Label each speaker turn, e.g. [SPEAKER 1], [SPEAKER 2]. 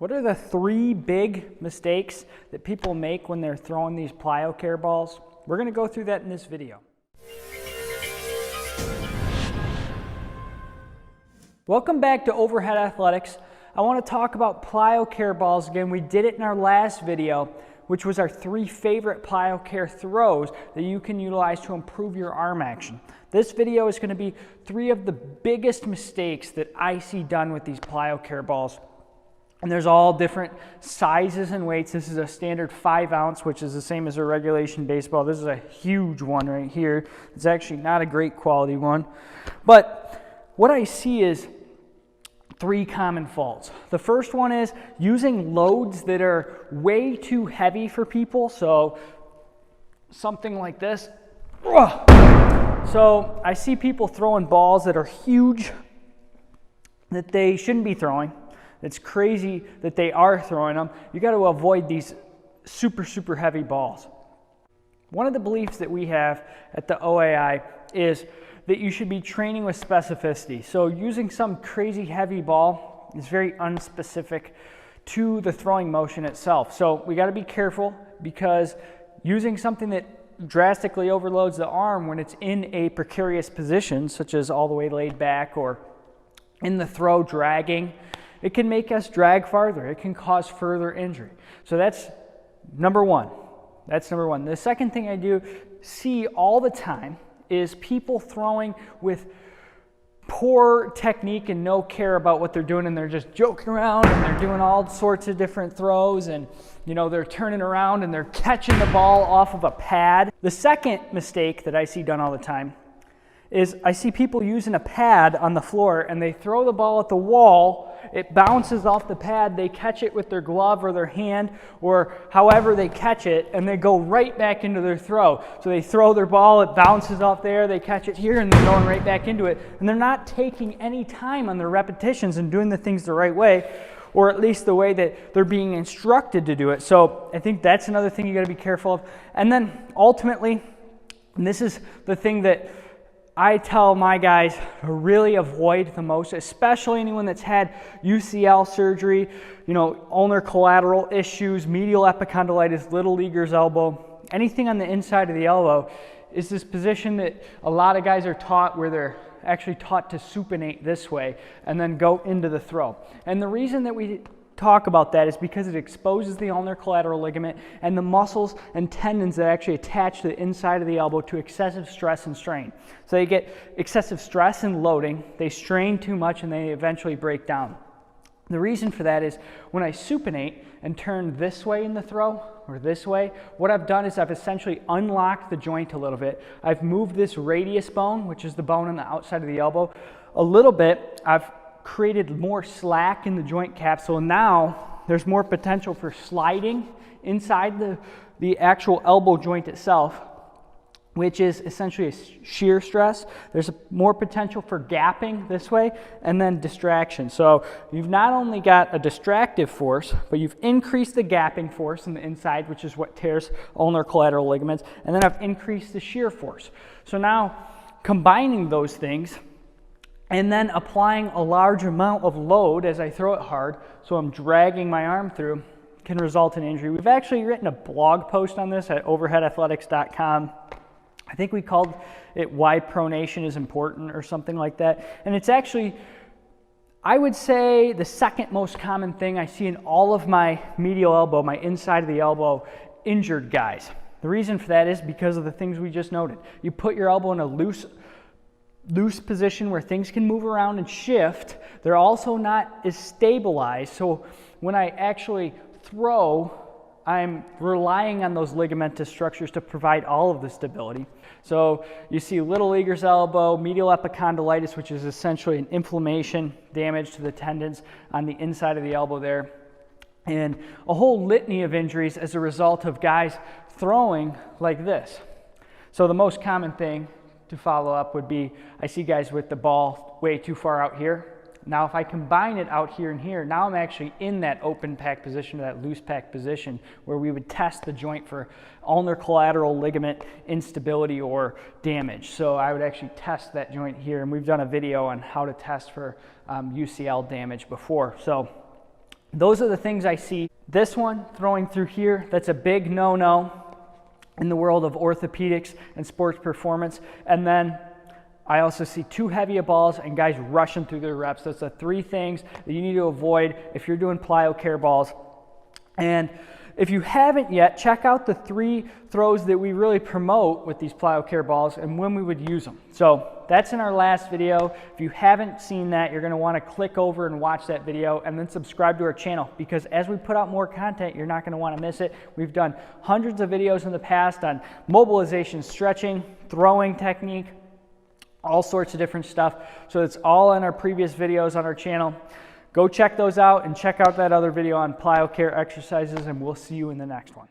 [SPEAKER 1] What are the 3 big mistakes that people make when they're throwing these PlyoCare balls? We're going to go through that in this video. Welcome back to Overhead Athletics. I want to talk about PlyoCare balls again. We did it in our last video, which was our 3 favorite PlyoCare throws that you can utilize to improve your arm action. This video is going to be 3 of the biggest mistakes that I see done with these PlyoCare balls. And there's all different sizes and weights. This is a standard 5 ounce, which is the same as a regulation baseball. This is a huge one right here. It's actually not a great quality one. But what I see is 3 common faults. The first one is using loads that are way too heavy for people. So something like this. So I see people throwing balls that are huge that they shouldn't be throwing. It's crazy that they are throwing them. You got to avoid these super heavy balls. One of the beliefs that we have at the OAI is that you should be training with specificity. So using some crazy heavy ball is very unspecific to the throwing motion itself. So we got to be careful, because using something that drastically overloads the arm when it's in a precarious position, such as all the way laid back or in the throw dragging, it can make us drag farther. It can cause further injury. So that's number one. That's number one. The second thing I do see all the time is people throwing with poor technique and no care about what they're doing, and they're just joking around and they're doing all sorts of different throws, and they're turning around and they're catching the ball off of a pad. The second mistake that I see done all the time is I see people using a pad on the floor, and they throw the ball at the wall, it bounces off the pad, they catch it with their glove or their hand or however they catch it, and they go right back into their throw. So they throw their ball, it bounces off there, they catch it here, and they're going right back into it. And they're not taking any time on their repetitions and doing the things the right way, or at least the way that they're being instructed to do it. So I think that's another thing you got to be careful of. And then ultimately, and this is the thing that I tell my guys to really avoid the most, especially anyone that's had UCL surgery, ulnar collateral issues, medial epicondylitis, little leaguer's elbow, anything on the inside of the elbow, is this position that a lot of guys are taught, where they're actually taught to supinate this way and then go into the throw. And the reason that we talk about that is because it exposes the ulnar collateral ligament and the muscles and tendons that actually attach to the inside of the elbow to excessive stress and strain. So they get excessive stress and loading, they strain too much, and they eventually break down. The reason for that is when I supinate and turn this way in the throw or this way, what I've done is I've essentially unlocked the joint a little bit. I've moved this radius bone, which is the bone on the outside of the elbow, a little bit. I've created more slack in the joint capsule, and now there's more potential for sliding inside the actual elbow joint itself, which is essentially a shear stress. There's more potential for gapping this way, and then distraction. So you've not only got a distractive force, but you've increased the gapping force in the inside, which is what tears ulnar collateral ligaments, and then I've increased the shear force. So now combining those things and then applying a large amount of load as I throw it hard, so I'm dragging my arm through, can result in injury. We've actually written a blog post on this at overheadathletics.com. I think we called it Why Pronation is Important or something like that. And it's actually, I would say, the second most common thing I see in all of my medial elbow, my inside of the elbow, injured guys. The reason for that is because of the things we just noted. You put your elbow in a loose position where things can move around and shift. They're also not as stabilized. So when I actually throw, I'm relying on those ligamentous structures to provide all of the stability. So you see little leaguer's elbow, medial epicondylitis, which is essentially an inflammation, damage to the tendons on the inside of the elbow there, and a whole litany of injuries as a result of guys throwing like this. So the most common thing to follow up would be, I see guys with the ball way too far out here. Now if I combine it out here and here, now I'm actually in that open pack position, or that loose pack position, where we would test the joint for ulnar collateral ligament instability or damage. So I would actually test that joint here, and we've done a video on how to test for UCL damage before. So Those are the things I see. This one, throwing through here, that's a big no-no in the world of orthopedics and sports performance. And then I also see too heavy of balls and guys rushing through their reps. That's the 3 things that you need to avoid if you're doing PlyoCare balls. And if you haven't yet, check out the 3 throws that we really promote with these PlyoCare balls and when we would use them. So that's in our last video. If you haven't seen that, you're going to want to click over and watch that video and then subscribe to our channel, because as we put out more content, you're not going to want to miss it. We've done hundreds of videos in the past on mobilization, stretching, throwing technique, all sorts of different stuff. So it's all in our previous videos on our channel. Go check those out and check out that other video on PlyoCare exercises, and we'll see you in the next one.